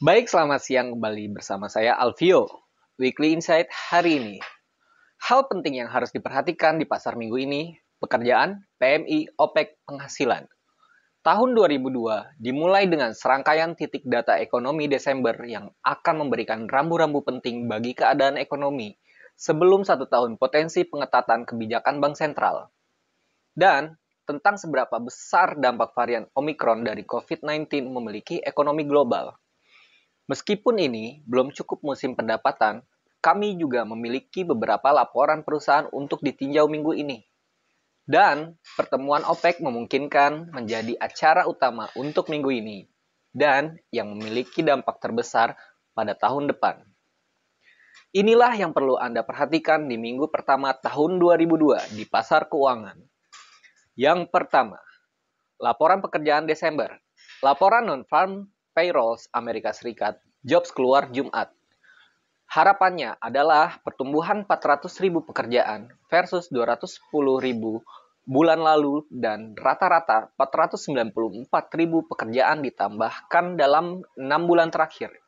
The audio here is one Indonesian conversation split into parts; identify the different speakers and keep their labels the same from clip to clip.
Speaker 1: Baik, selamat siang kembali bersama saya Alvio. Weekly Insight hari ini. Hal penting yang harus diperhatikan di pasar minggu ini, pekerjaan, PMI, OPEC, penghasilan. Tahun 2002 dimulai dengan serangkaian titik data ekonomi Desember yang akan memberikan rambu-rambu penting bagi keadaan ekonomi sebelum 1 tahun potensi pengetatan kebijakan bank sentral. Dan tentang seberapa besar dampak varian Omicron dari COVID-19 memiliki ekonomi global. Meskipun ini belum cukup musim pendapatan, kami juga memiliki beberapa laporan perusahaan untuk ditinjau minggu ini. Dan pertemuan OPEC memungkinkan menjadi acara utama untuk minggu ini dan yang memiliki dampak terbesar pada tahun depan. Inilah yang perlu Anda perhatikan di minggu pertama tahun 2002 di pasar keuangan. Yang pertama, laporan pekerjaan Desember. Laporan non-farm payrolls Amerika Serikat, jobs keluar Jumat. Harapannya adalah pertumbuhan 400.000 pekerjaan versus 210.000 bulan lalu dan rata-rata 494.000 pekerjaan ditambahkan dalam 6 bulan terakhir.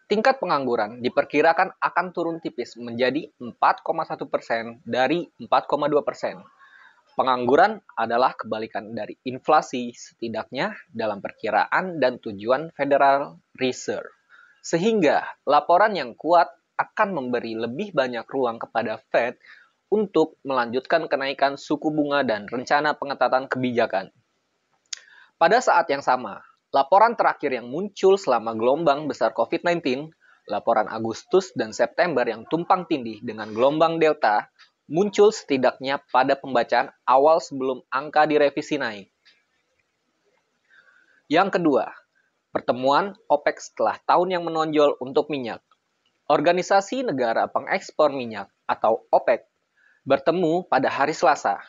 Speaker 1: Tingkat pengangguran diperkirakan akan turun tipis menjadi 4,1% dari 4,2%. Pengangguran adalah kebalikan dari inflasi setidaknya dalam perkiraan dan tujuan Federal Reserve. Sehingga laporan yang kuat akan memberi lebih banyak ruang kepada Fed untuk melanjutkan kenaikan suku bunga dan rencana pengetatan kebijakan. Pada saat yang sama, laporan terakhir yang muncul selama gelombang besar COVID-19, laporan Agustus dan September yang tumpang tindih dengan gelombang Delta, muncul setidaknya pada pembacaan awal sebelum angka direvisi naik. Yang kedua, pertemuan OPEC setelah tahun yang menonjol untuk minyak. Organisasi Negara Pengekspor Minyak atau OPEC bertemu pada hari Selasa.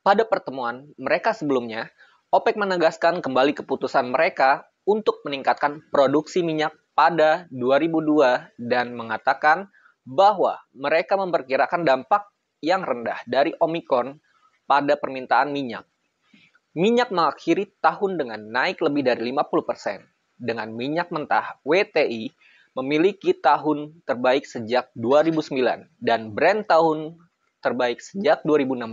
Speaker 1: Pada pertemuan mereka sebelumnya, OPEC menegaskan kembali keputusan mereka untuk meningkatkan produksi minyak pada 2002 dan mengatakan bahwa mereka memperkirakan dampak yang rendah dari Omicron pada permintaan minyak. Minyak mengakhiri tahun dengan naik lebih dari 50%, dengan minyak mentah WTI memiliki tahun terbaik sejak 2009 dan Brent tahun terbaik sejak 2016.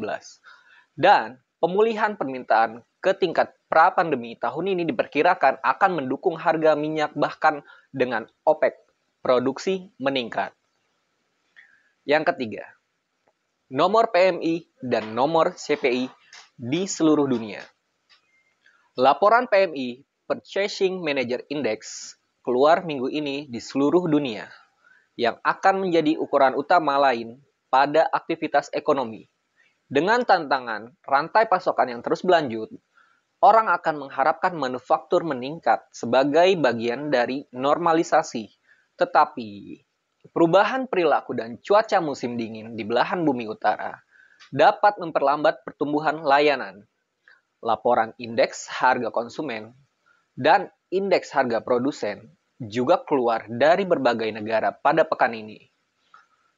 Speaker 1: Dan pemulihan permintaan ke tingkat pra-pandemi tahun ini diperkirakan akan mendukung harga minyak bahkan dengan OPEC produksi meningkat. Yang ketiga, nomor PMI dan nomor CPI di seluruh dunia. Laporan PMI Purchasing Manager Index keluar minggu ini di seluruh dunia, yang akan menjadi ukuran utama lain pada aktivitas ekonomi. Dengan tantangan rantai pasokan yang terus berlanjut, orang akan mengharapkan manufaktur meningkat sebagai bagian dari normalisasi. Tetapi perubahan perilaku dan cuaca musim dingin di belahan bumi utara dapat memperlambat pertumbuhan layanan. Laporan indeks harga konsumen dan indeks harga produsen juga keluar dari berbagai negara pada pekan ini.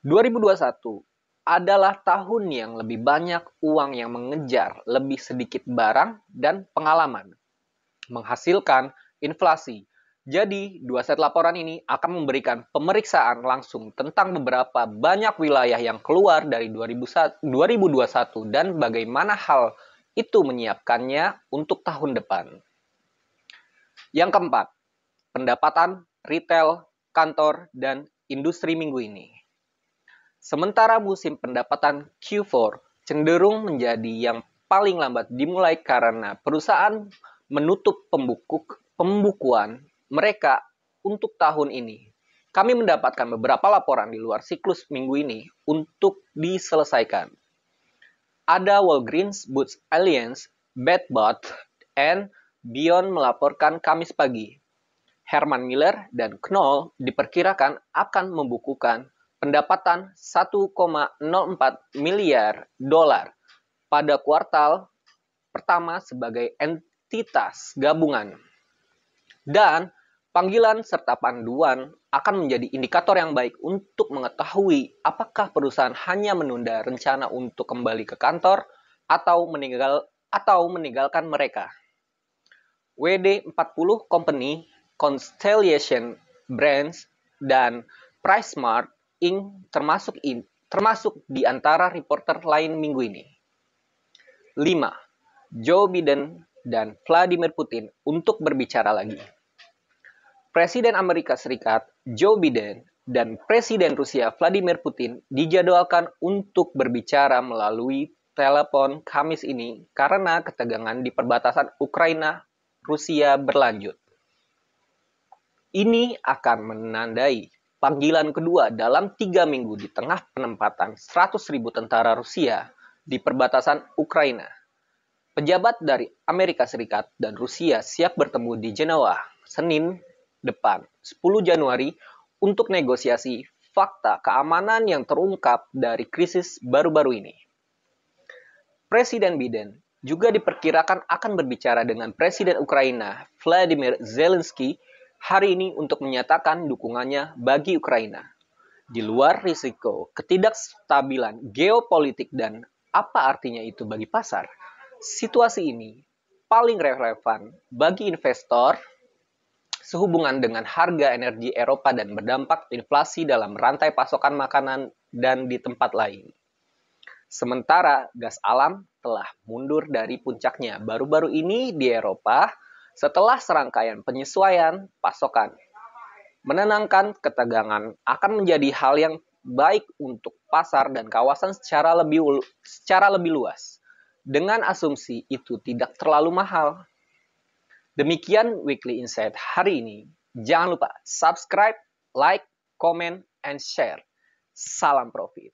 Speaker 1: 2021 adalah tahun yang lebih banyak uang yang mengejar lebih sedikit barang dan pengalaman, menghasilkan inflasi. Jadi, 2 set laporan ini akan memberikan pemeriksaan langsung tentang beberapa banyak wilayah yang keluar dari 2021 dan bagaimana hal itu menyiapkannya untuk tahun depan. Yang keempat, pendapatan retail, kantor, dan industri minggu ini. Sementara musim pendapatan Q4 cenderung menjadi yang paling lambat dimulai karena perusahaan menutup pembukuan mereka untuk tahun ini. Kami mendapatkan beberapa laporan di luar siklus minggu ini untuk diselesaikan. Ada Walgreens Boots Alliance, Bed Bath and Beyond melaporkan Kamis pagi. Herman Miller dan Knoll diperkirakan akan membukukan pendapatan 1,04 miliar dolar pada kuartal pertama sebagai entitas gabungan. Dan panggilan serta panduan akan menjadi indikator yang baik untuk mengetahui apakah perusahaan hanya menunda rencana untuk kembali ke kantor atau meninggalkan mereka. WD40 Constellation Brands, dan PriceSmart Inc. termasuk di antara reporter lain minggu ini. 5. Joe Biden dan Vladimir Putin untuk berbicara lagi. Presiden Amerika Serikat Joe Biden dan Presiden Rusia Vladimir Putin dijadwalkan untuk berbicara melalui telepon Kamis ini karena ketegangan di perbatasan Ukraina-Rusia berlanjut. Ini akan menandai panggilan kedua dalam 3 minggu di tengah penempatan 100.000 tentara Rusia di perbatasan Ukraina. Pejabat dari Amerika Serikat dan Rusia siap bertemu di Jenewa, Senin depan, 10 Januari, untuk negosiasi fakta keamanan yang terungkap dari krisis baru-baru ini. Presiden Biden juga diperkirakan akan berbicara dengan Presiden Ukraina Vladimir Zelensky hari ini untuk menyatakan dukungannya bagi Ukraina. Di luar risiko ketidakstabilan geopolitik dan apa artinya itu bagi pasar, situasi ini paling relevan bagi investor sehubungan dengan harga energi Eropa dan berdampak inflasi dalam rantai pasokan makanan dan di tempat lain. Sementara gas alam telah mundur dari puncaknya baru-baru ini di Eropa setelah serangkaian penyesuaian pasokan. Menenangkan ketegangan akan menjadi hal yang baik untuk pasar dan kawasan secara lebih luas, dengan asumsi itu tidak terlalu mahal. Demikian Weekly Insight hari ini. Jangan lupa subscribe, like, comment, and share. Salam profit.